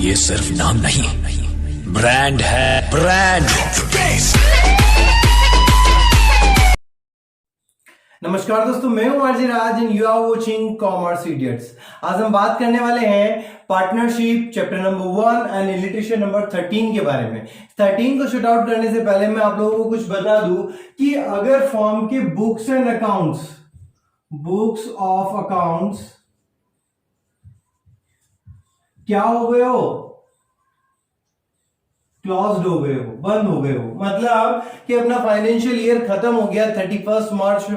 ये सिर्फ नाम नहीं, ब्रांड है, ब्रांड। नमस्कार दोस्तों, मैं हूं RJ Raj and you are watching Commerce Idiots. आज हम बात करने वाले हैं partnership chapter number 1 and illustration number 13 के बारे में। 13 को शूट आउट करने से पहले मैं आप लोगों को कुछ बता दूं कि अगर फॉर्म के books and accounts, books of accounts क्या हो गए हो, क्लोज्ड हो गए हो, बंद हो गए हो, मतलब कि अपना फाइनेंशियल ईयर खत्म हो गया, 31 मार्च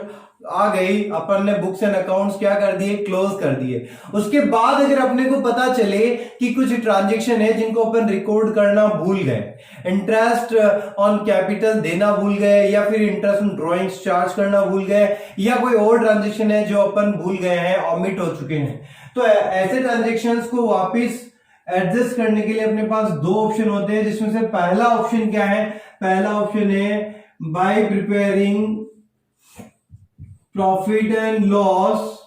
आ गई, अपन ने बुक्स एंड अकाउंट्स क्या कर दिए, क्लोज कर दिए। उसके बाद अगर अपने को पता चले कि कुछ ट्रांजैक्शन है जिनको अपन रिकॉर्ड करना भूल गए, इंटरेस्ट ऑन कैपिटल देना भूल गए, या फिर इंटरेस्ट ऑन ड्रॉइंग्स चार्ज करना भूल गए, या कोई और ट्रांजैक्शन है जो अपन भूल गए हैं, ऑमिट हो चुके हैं, तो ऐसे ट्रांजैक्शंस को वापस एडजस्ट करने के लिए अपने पास दो ऑप्शन होते हैं, जिसमें से पहला ऑप्शन क्या है, पहला ऑप्शन है by preparing profit and loss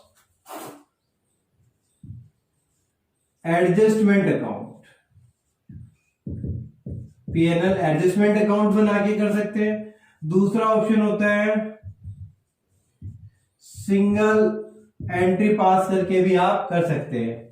adjustment account, PNL adjustment account बना के कर सकते हैं। दूसरा ऑप्शन होता है सिंगल एंट्री पास करके भी आप कर सकते हैं।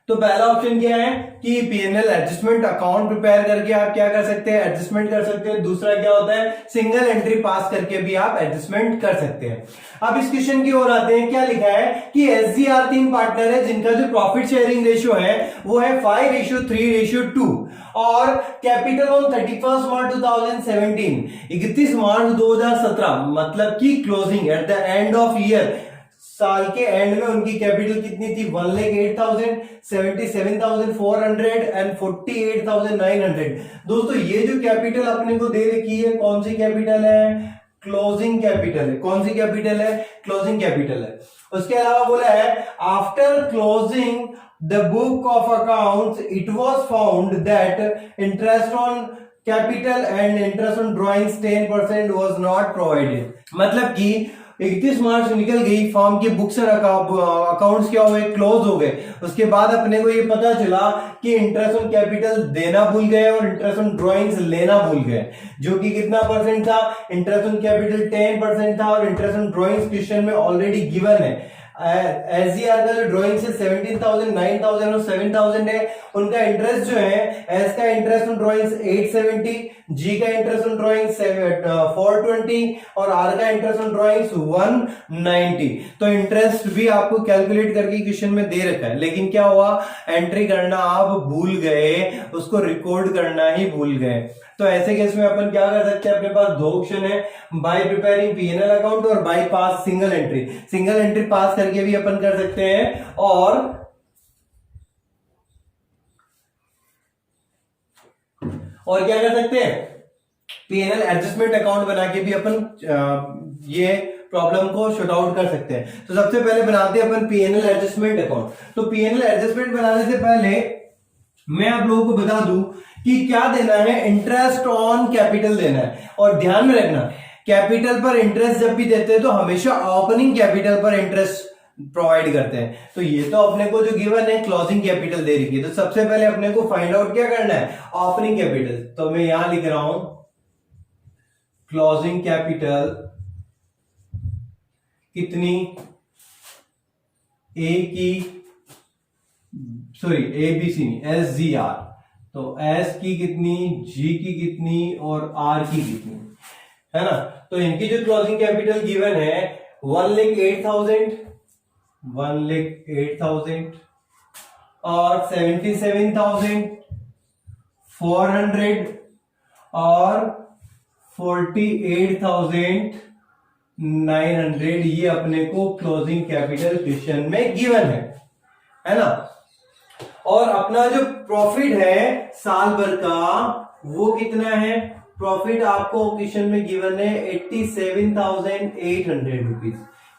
तो पहला ऑप्शन क्या है कि पीएनएल एडजस्टमेंट अकाउंट प्रिपेयर करके आप क्या कर सकते हैं, एडजस्टमेंट कर सकते हैं। दूसरा क्या होता है, सिंगल एंट्री पास करके भी आप एडजस्टमेंट कर सकते हैं। अब इस क्वेश्चन की ओर आते हैं। क्या लिखा है कि एसजीआर 3 पार्टनर है जिनका जो प्रॉफिट शेयरिंग रेशियो है वो है 5:3:2 और कैपिटल ऑन 31 मार्च 2017, 31 मार्च 2017, मतलब कि closing at the end of year, साल के एंड में उनकी कैपिटल कितनी थी, 1,08,000, 77,400 एंड 48,900। दोस्तों ये जो कैपिटल अपने को दे रखी है, कौन सी कैपिटल है, क्लोजिंग कैपिटल है। कौन सी कैपिटल है, क्लोजिंग कैपिटल है। उसके अलावा बोला है after closing the book of accounts it was found that interest on capital and interest on drawings 10% was not provided. मतलब कि 31 मार्च निकल गई, फॉर्म के बुक्स और अकाउंट्स क्या हुए, क्लोज हो गए। उसके बाद अपने को ये पता चला कि इंटरेस्ट ऑन कैपिटल देना भूल गए और इंटरेस्ट ऑन ड्रॉइंग्स लेना भूल गए, जो कि कितना परसेंट था, इंटरेस्ट ऑन कैपिटल 10% था और इंटरेस्ट ऑन ड्रॉइंग्स क्वेश्चन में ऑलरेडी गिवन है। एसजीआर का जो ड्रॉइंग से 17,000, 9,000 और 7,000 है, उनका इंटरेस्ट जो है, एस का इंटरेस्ट ऑन ड्रॉइंग्स 870, जी का इंटरेस्ट ऑन ड्रॉइंग्स 420 और आर का इंटरेस्ट ऑन ड्रॉइंग्स 190। तो इंटरेस्ट भी आपको कैलकुलेट करके क्वेश्चन में दे रखा है, लेकिन क्या हुआ, एंट्री करना आप भूल गए, उसको रिकॉर्ड करना ही भूल गए। तो ऐसे केस में अपन क्या कर सकते हैं, अपने पास दो ऑप्शन है, बाय प्रिपेयरिंग पीएनएल अकाउंट और by pass single entry. Single entry pass करके भी अपन कर सकते हैं और क्या कर सकते हैं, पीएनएल एडजस्टमेंट अकाउंट बना के भी अपन ये प्रॉब्लम को शॉर्ट आउट कर सकते हैं। तो सबसे पहले बनाते हैं अपन पीएनएल एडजस्टमेंट अकाउंट। तो पीएनएल एडजस्टमेंट बनाने से पहले मैं आप लोगों को बता दूं कि क्या देना है, इंटरेस्ट ऑन कैपिटल देना है। और ध्यान में रखना, कैपिटल पर इंटरेस्ट जब भी देते हैं तो हमेशा ओपनिंग कैपिटल पर इंटरेस्ट प्रोवाइड करते हैं। तो ये तो अपने को जो गिवन है क्लोजिंग कैपिटल दे रखी है, तो सबसे पहले अपने को फाइंड आउट क्या करना है, ओपनिंग कैपिटल। तो मैं यहां लिख रहा हूं क्लोजिंग कैपिटल कितनी, एबीसी नहीं, एसजीआर, तो एस की कितनी, जी की कितनी और आर की कितनी, है ना। तो इनकी जो क्लोजिंग कैपिटल गिवन है 1,08,000 और 77,400 और 48,900, ये अपने को क्लोजिंग कैपिटल क्वेश्चन में गिवन है ना। और अपना जो प्रॉफिट है साल भर का वो कितना है, प्रॉफिट आपको क्वेश्चन में गिवन है 87,800 रुपीज।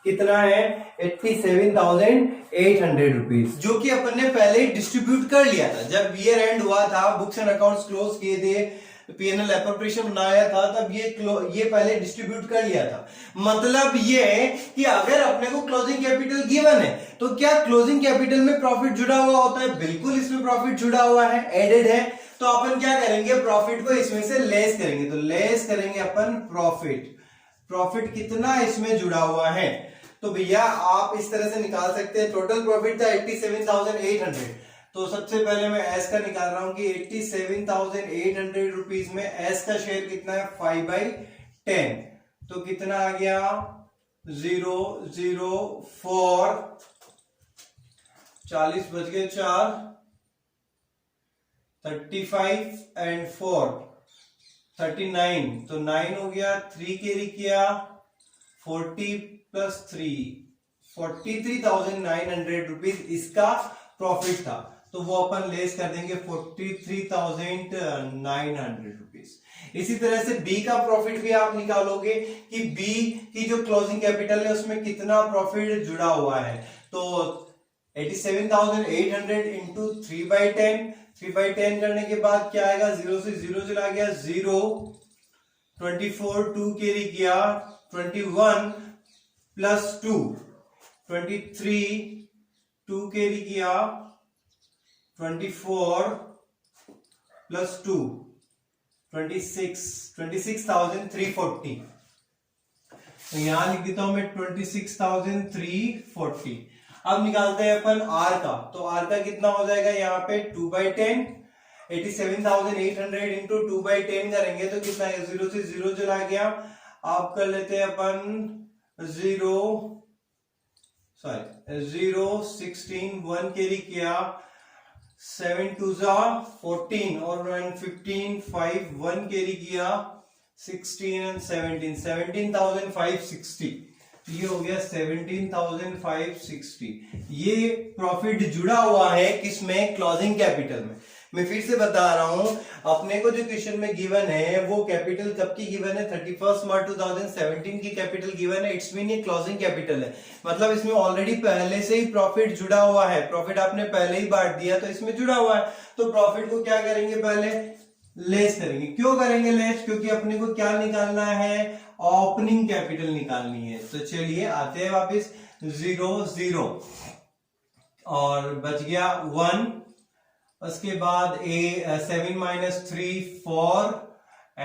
कितना है, 87,800 रुपीज, जो कि अपन ने पहले डिस्ट्रीब्यूट कर लिया था जब ईयर एंड हुआ था, बुक्स एंड अकाउंट्स क्लोज किए थे पीएनएल एप्रोप्रिएशन बनाया था तब ये पहले डिस्ट्रीब्यूट कर लिया था। मतलब ये कि अगर अपने को क्लोजिंग कैपिटल गिवन है तो क्या क्लोजिंग कैपिटल में प्रॉफिट जुड़ा हुआ होता है? बिल्कुल इसमें प्रॉफिट जुड़ा हुआ है, एडेड है। तो अपन क्या करेंगे, प्रॉफिट को इसमें से लेस करेंगे। तो लेस करेंगे अपन प्रॉफिट कितना इसमें जुड़ा हुआ है। तो भैया आप इस तरह से निकाल सकते हैं। टोटल प्रॉफिट था 87,800। तो सबसे पहले मैं एस का निकाल रहा हूं कि 87,800 रुपीज में एस का शेयर कितना है, 5/10। तो कितना आ गया, 004, 40 बच गए 4, 35 एंड 4 39। तो 9 हो गया, 3 कैरी किया, 40 प्लस 3 43,900 रुपीज इसका प्रॉफिट था। तो वो अपन लेस कर देंगे 43,900 रुपीज। इसी तरह से बी का प्रॉफिट भी आप निकालोगे कि बी की जो क्लोजिंग कैपिटल है उसमें कितना प्रॉफिट जुड़ा हुआ है। तो 87,800 इंटू 3/10, 3/10 करने के बाद क्या आएगा, 0 से 0 चला गया, 0, 24 2 कैरी किया, 21 प्लस 2, 23 2 कैरी किया, 24 प्लस 2 26,340। तो यहां लिख देता हूं मैं 26,340। अब निकालते हैं अपन आर का। तो आर का कितना हो जाएगा, यहाँ पे 2/10, 87,800 इंटू 2/10 करेंगे तो कितना है, 0 से 0 चला गया। आप कर लेते हैं अपन 0 16 1 कैरी किया, 7 2 14 और 15 5 1 कैरी किया, 16 एंड 17 17,560। ये हो गया 17,560। ये प्रॉफिट जुड़ा हुआ है किसमें, क्लोजिंग कैपिटल में। मैं फिर से बता रहा हूं, अपने को जो क्वेश्चन में गिवन है वो कैपिटल कब की गिवन है, 31 मार्च 2017 की कैपिटल गिवन है। इट्स मीन ये क्लोजिंग कैपिटल है, मतलब इसमें ऑलरेडी पहले से ही प्रॉफिट जुड़ा हुआ है। प्रॉफिट आपने पहले ही बांट दिया तो इसमें जुड़ा हुआ है। तो प्रॉफिट को क्या करेंगे, पहले लेस करेंगे। क्यों करेंगे लेस, क्योंकि अपने को क्या निकालना है, ओपनिंग कैपिटल निकालनी है। तो चलिए आते हैं वापस, 0 0 और बच गया 1। उसके बाद 7 minus 3 4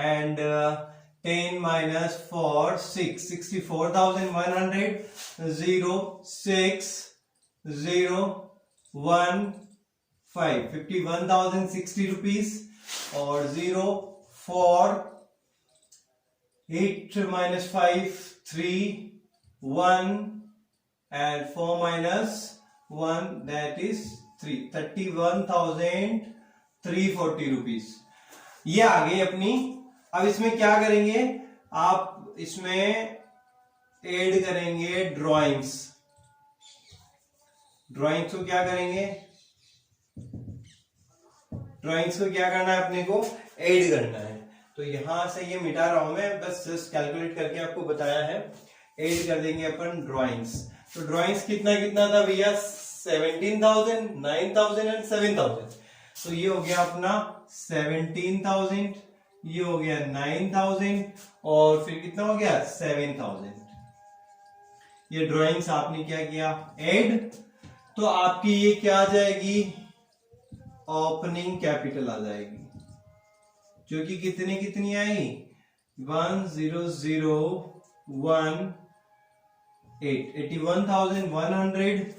and 10 minus 4 6, 64,100, 0 6 0 1 5, 51,060 rupees। और 0 4 8 minus 5 3 1 and 4 minus 1 that is 3, 31,340 rupees. ये आ गई अपनी। अब इसमें क्या करेंगे, आप इसमें ऐड करेंगे ड्राइंग्स। ड्राइंग्स को क्या करेंगे, ड्राइंग्स को क्या करना है, अपने को ऐड करना है। तो यहां से ये मिटा रहा हूं मैं, बस जस्ट कैलकुलेट करके आपको बताया है। ऐड कर देंगे अपन ड्राइंग्स। तो ड्राइंग्स कितना कितना था भैया, 17,000, 9,000 एंड 7,000। तो ये हो गया अपना 17,000, ये हो गया 9,000 और फिर कितना हो गया 7,000। ये ड्राइंग्स आपने क्या किया, ऐड। तो आपकी ये क्या आ जाएगी, ओपनिंग कैपिटल आ जाएगी, जो कि कितनी कितनी आई, 1,0,0,1 8, 81,100,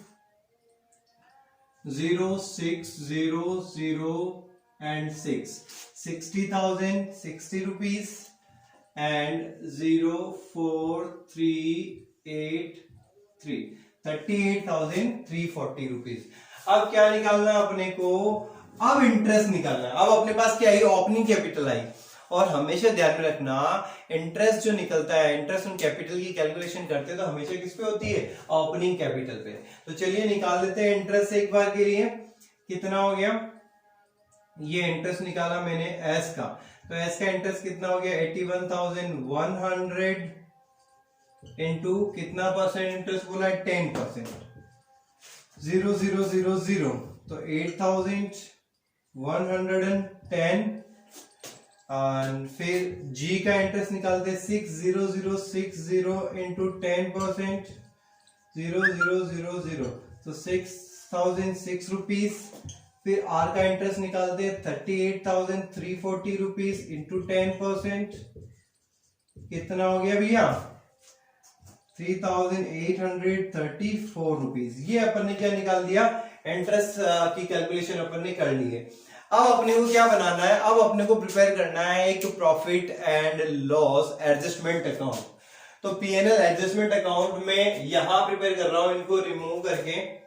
0 6 0 0 and 6, 60,060 rupees and 0 4 3 8 3, 38,340 रुपीज। अब क्या निकालना है अपने को, अब इंटरेस्ट निकालना है। अब अपने पास क्या आई, ओपनिंग कैपिटल आई। और हमेशा ध्यान में रखना, इंटरेस्ट जो निकलता है, इंटरेस्ट ऑन कैपिटल की कैलकुलेशन करते हैं तो हमेशा किस पे होती है, ओपनिंग कैपिटल पे। तो चलिए निकाल लेते हैं इंटरेस्ट एक बार के लिए। कितना हो गया, ये इंटरेस्ट निकाला मैंने एस का। तो एस का इंटरेस्ट कितना हो गया, 81,100 इंटू कितना परसेंट इंटरेस्ट बोला है, 10%, 0 0 0 0। तो 8,110 फिर जी का इंटरेस्ट निकालते 60060 इंटू 10%, 0000, तो 6006 रुपीज। फिर आर का इंटरेस्ट निकालते 38,340 रुपीज इंटू 10%, कितना हो गया भैया 3,834 रुपीज। ये अपन ने क्या निकाल दिया, इंटरेस्ट की कैलकुलेशन अपन ने कर ली है। अब अपने को क्या बनाना है, अब अपने को प्रिपेयर करना है एक profit and loss adjustment account. तो पीएनएल एडजस्टमेंट अकाउंट में यहां प्रिपेयर कर रहा हूं, इनको रिमूव करके।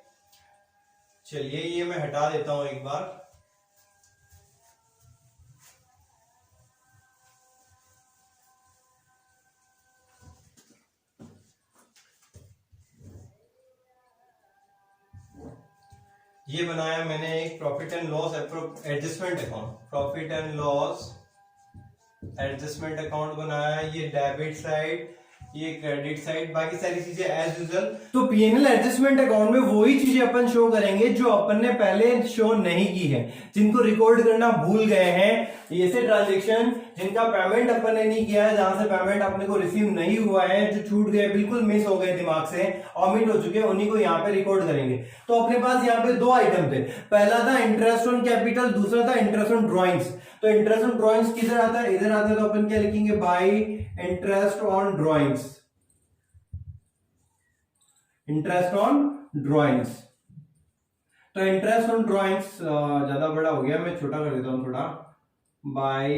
चलिए ये मैं हटा देता हूं एक बार। ये बनाया मैंने एक profit and loss adjustment account, profit and loss adjustment account बनाया। ये डेबिट साइड, ये क्रेडिट साइड, बाकी सारी चीजें एज यूजुअल। तो पीएनएल एडजस्टमेंट अकाउंट में वही चीजें अपन शो करेंगे जो अपन ने पहले शो नहीं की है, जिनको रिकॉर्ड करना भूल गए हैं। ऐसे ट्रांजेक्शन जिनका पेमेंट अपन ने नहीं किया है, जहां से पेमेंट अपने को रिसीव नहीं हुआ है, जो छूट गए, बिल्कुल मिस हो गए, दिमाग से ऑमिट हो चुके हैं, उन्हीं को यहाँ पे रिकॉर्ड करेंगे। तो अपने पास यहाँ पे दो आइटम थे, पहला था इंटरेस्ट ऑन कैपिटल, दूसरा था इंटरेस्ट ऑन ड्रॉइंग्स। तो इंटरेस्ट ऑन ड्रॉइंग्स किधर आता है, इधर आता है। तो अपन क्या लिखेंगे, bye interest on drawings, interest on drawings. तो इंटरेस्ट ऑन ड्रॉइंग्स ज्यादा बड़ा हो गया, मैं छोटा कर देता हूं थोड़ा, बाय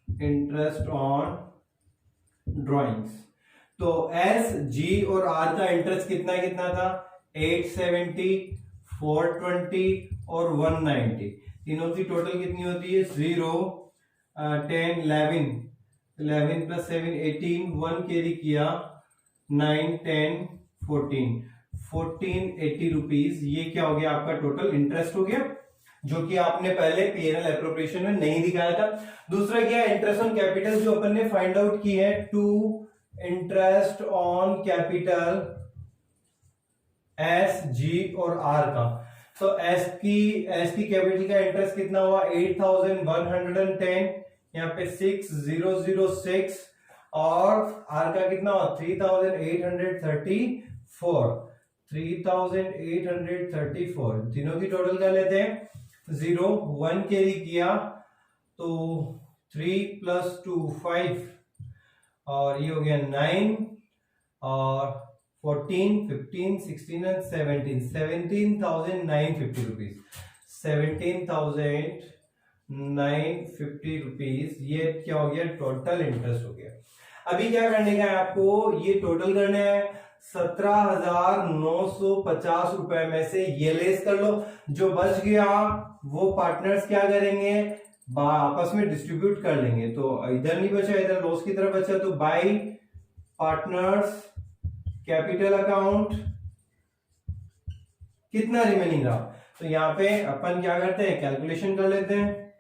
इंटरेस्ट ऑन ड्रॉइंग्स। तो एस, जी और आर का इंटरेस्ट कितना कितना था, 870, 420 और 190। तीनों की टोटल कितनी होती है, 0, 10, 11 प्लस 7 18, 1 कैरी किया, 9, 10, 1480 रुपीज। ये क्या हो गया, आपका टोटल इंटरेस्ट हो गया, जो कि आपने पहले पीएनएल एप्रोप्रिएशन में नहीं दिखाया था। दूसरा क्या, इंटरेस्ट ऑन कैपिटल, जो अपन ने फाइंड आउट की है, to interest on capitals, G और आर का। तो एस की कैपिटल का इंटरेस्ट कितना हुआ, 8,110, यहाँ पे 6,006, और आर का कितना हुआ 3,834। तीनों की टोटल कर लेते हैं, 0, 1 कैरी किया, तो 3 + 2 5, और ये हो गया 9, और 14, 15, 16 एंड 17, 17,950 रुपीज, 17,950 रुपीज। ये क्या हो गया, टोटल इंटरेस्ट हो गया। अभी क्या करने का है आपको, ये टोटल करना है, 17,950 रुपए में से ये लेस कर लो, जो बच गया वो पार्टनर्स क्या करेंगे, आपस में डिस्ट्रीब्यूट कर लेंगे। तो इधर नहीं बचा, इधर लॉस की तरफ बचा, तो बाय पार्टनर्स कैपिटल अकाउंट कितना रिमेनिंग रहा। तो यहां पे अपन क्या करते हैं, कैलकुलेशन कर लेते हैं।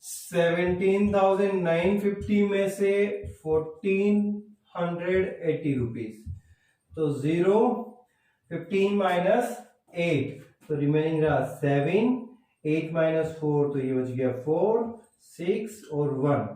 17,950 में से 1,480 रुपीज, तो 0, 15 माइनस 8, तो रिमेनिंग रहा 7, 8 माइनस 4, तो ये बच गया 4, 6 और 1,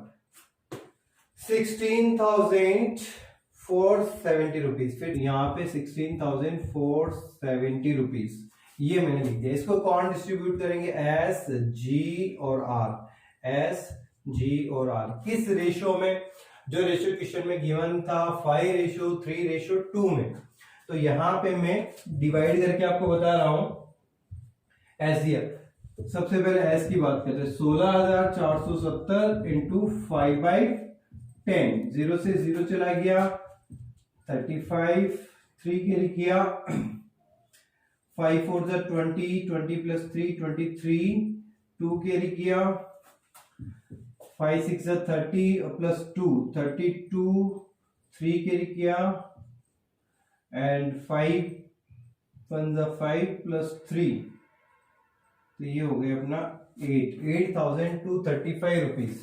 16,470 रुपीज। फिर यहाँ पे 16,470 रुपीज ये मैंने लिख दिया। इसको कौन डिस्ट्रीब्यूट करेंगे, एस, जी और आर, एस, जी और आर। किस रेशियो में, जो रेशियो क्वेश्चन में गिवन था 5:3:2 में। तो यहां पे मैं डिवाइड करके आपको बता रहा हूं, एस दिया। सबसे पहले एस की बात करते हैं, 16,470 इंटू 5/10, 0 से 0 चला गया, 35, 3 कैरी किया, 5 4 20, 20 प्लस 3 23, 2 कैरी किया, 5 6 30 प्लस 2 32, 3 कैरी किया, एंड 5 1 5 प्लस 3, तो ये हो गया अपना 8,235 रुपीज।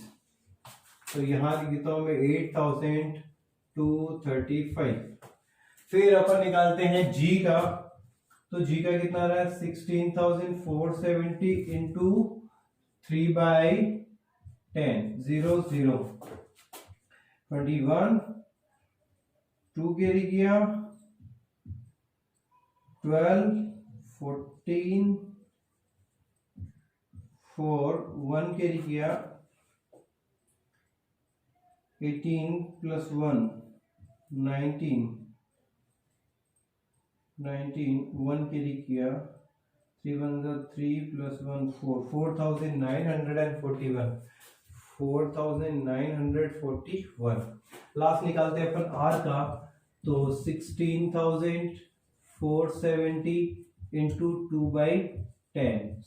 तो यहां लिख देता हूं मैं 8,235। फिर अपन निकालते हैं जी का। तो जी का कितना रहा है, 16,470 इंटू 3/10 0 0 21 2 कैरी किया 12 14 4 1 कैरी किया 18 प्लस 1 19 1 कैरी किया 3 1 3 प्लस 1 4 4941 4941 लास्ट निकालते हैं अपन आर का तो 16,470 इंटू 2/10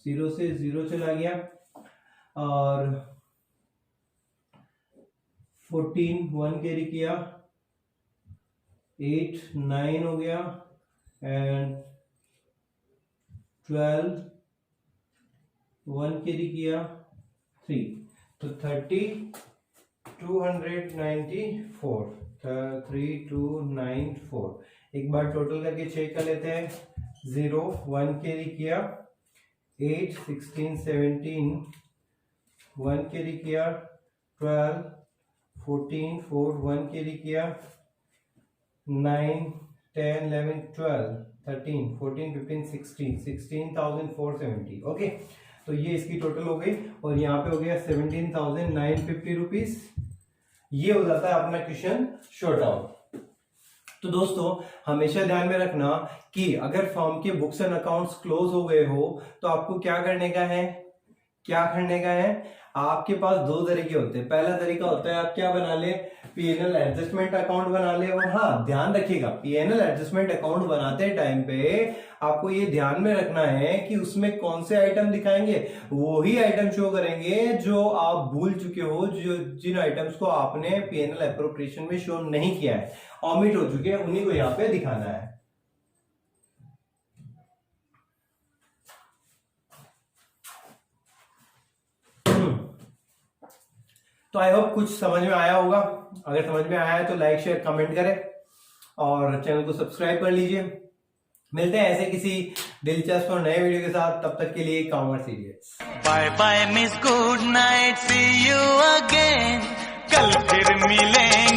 0 से 0 चला गया और 14 1 कैरी किया 8 9 हो गया एंड 12 1 कैरी किया 3 तो 3294 3294 एक बार टोटल करके चेक कर लेते हैं 0 1 कैरी किया 8 16 17 1 कैरी किया 12 14 4 1 कैरी किया 9 10 11 12 13 14 15 16 16,470 ओके तो ये इसकी टोटल हो गई और यहाँ पे हो गया 17,950 रुपीज ये हो जाता है अपना क्वेश्चन शॉर्ट आउट। तो दोस्तों हमेशा ध्यान में रखना कि अगर फर्म के बुक्स एंड अकाउंट्स क्लोज हो गए हो तो आपको क्या करने का है आपके पास दो तरीके होते हैं। पहला तरीका होता है आप क्या बना ले पीएनएल एडजस्टमेंट अकाउंट बना ले और हाँ ध्यान रखिएगा पीएनएल एडजस्टमेंट अकाउंट बनाते टाइम पे आपको ये ध्यान में रखना है कि उसमें कौन से आइटम दिखाएंगे वही आइटम शो करेंगे जो आप भूल चुके हो जो जिन आइटम्स को आपने पीएनएल एप्रोप्रिएशन में शो नहीं किया है ऑमिट हो चुके हैं उन्हीं को यहाँ पे दिखाना है। तो आई होप कुछ समझ में आया होगा। अगर समझ में आया है तो लाइक शेयर कमेंट करें और चैनल को सब्सक्राइब कर लीजिए। मिलते हैं ऐसे किसी दिलचस्प और नए वीडियो के साथ, तब तक के लिए commerce idiots. Bye bye miss good night see you again कल फिर मिले।